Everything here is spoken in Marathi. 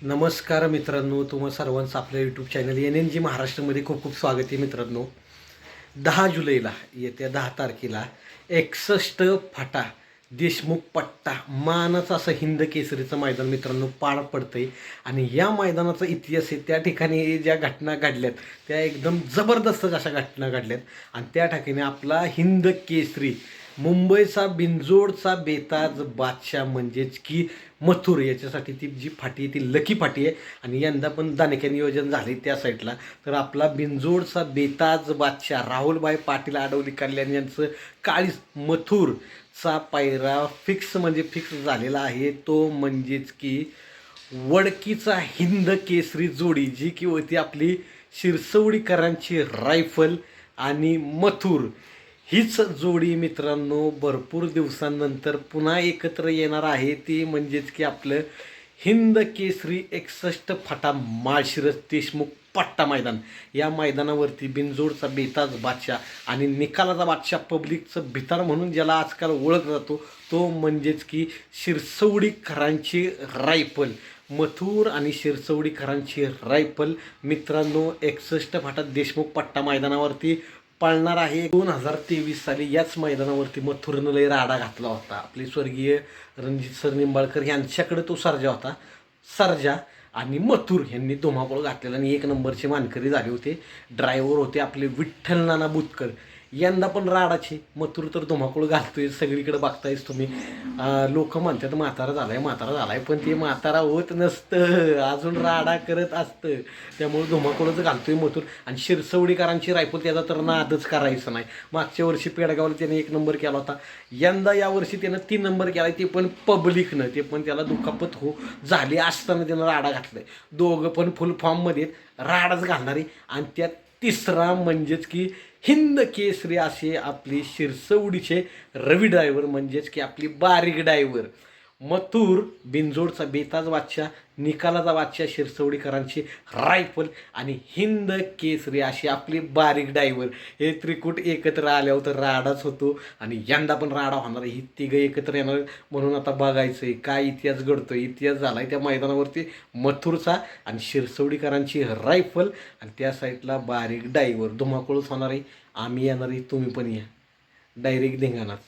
नमस्कार मित्रांनो, तुम्हा सर्वांचं आपल्या YouTube channel N N G महाराष्ट्रामध्ये खूप खूप स्वागत आहे मित्रांनो. 10 जुलैला येत्या 10 तारखेला 61 फाटा देशमुख पट्टा मानाचं असं हिंद केसरीचं मैदान मित्रांनो पार पडतंय. आणि या मैदानाचा इतिहास आहे, त्या ठिकाणी ज्या घटना घडल्यात त्या एकदम जबरदस्त अशा घटना घडल्यात. आणि त्या ठिकाणी आपला हिंद केसरी मुंबईचा बिंजोडचा बेताज बादशाह म्हणजेच की मथुर याच्यासाठी ती जी फाटी आहे ती लकी फाटी आहे. आणि यंदा पण दानके नियोजन झाले त्या साईडला. तर आपला बिंजोडचा बेताज बादशाह राहुलभाई पाटील आडवली कल्याण यांचं काळीस मथुरचा पायरा फिक्स म्हणजे फिक्स झालेला आहे. तो म्हणजेच की वडकीचा हिंद केसरी जोडी जी की होती आपली शिरसवडीकरांची रायफल आणि मथुर. हीच जोडी मित्रांनो भरपूर दिवसांनंतर पुन्हा एकत्र येणार आहे. ती म्हणजेच की आपलं हिंद केसरी 61 फाटा माळशिरस देशमुख पट्टा मैदान. या मैदानावरती बिनजोडचा बेताज बादशाह आणि निकालाचा बादशाह पब्लिकचं भिताड म्हणून ज्याला आजकाल ओळखला जातो तो म्हणजेच की शिरसवडीकरांची रायफल. मथुर आणि शिरसवडीकरांची रायफल मित्रांनो 61 फाटा देशमुख पट्टा मैदानावरती पाळणार आहे. 2023 साली याच मैदानावरती मथुरनं लय राडा घातला होता. आपले स्वर्गीय रणजित सर निंबाळकर यांच्याकडे तो सर्जा होता. सर्जा आणि मथुर यांनी धुमाकूळ घातलेला आणि 1 नंबरचे मानकरी झाले होते. ड्रायव्हर होते आपले विठ्ठल नाना बुतकर. यंदा पण राडाचे मथुर तर धुमाकूळ घालतोय, सगळीकडे बघतायच तुम्ही. लोक म्हणतात म्हातारा झालाय म्हातारा झालाय, पण ते म्हातारा होत नसतं, अजून राडा करत असतं. त्यामुळे धुमाकूळच घालतोय मथुर. आणि शिरसवडीकरांची रायफल त्याचा तर नादच करायचं नाही. मागच्या वर्षी पेडगावला त्याने 1 नंबर केला होता. यंदा यावर्षी त्यानं 3 नंबर केला, ते पण पब्लिकनं. ते पण त्याला दुखापत झाली असताना त्यानं राडा घातलाय. दोघं पण फुल फॉर्ममध्ये राडाच घालणारे. आणि त्यात तिसरा म्हणजेच की हिंद केसरी असे आपली शिरसवडीचे रवी ड्रायव्हर म्हणजेच की आपली बारीक ड्रायव्हर मथुर. बिनजोडचा बेताज बादशाह, निकालाचा बादशाह शिरसवडीकरांची रायफल आणि हिंद केसरी अशी आपली बारीक ड्रायव्हर. हे त्रिकूट एकत्र आल्यावर तर राडाच होतो. आणि यंदा पण राडा होणार. ही तिघं एकत्र येणार. म्हणून आता बघायचं आहे काय इतिहास घडतोय. इतिहास झाला आहे त्या मैदानावरती मथुरचा आणि शिरसवडीकरांची रायफल आणि त्या साईडला बारीक ड्रायव्हर. धुमाकूळच होणार आहे. आम्ही येणार आहे, तुम्ही पण या. डायरेक्ट धिंगाणाच.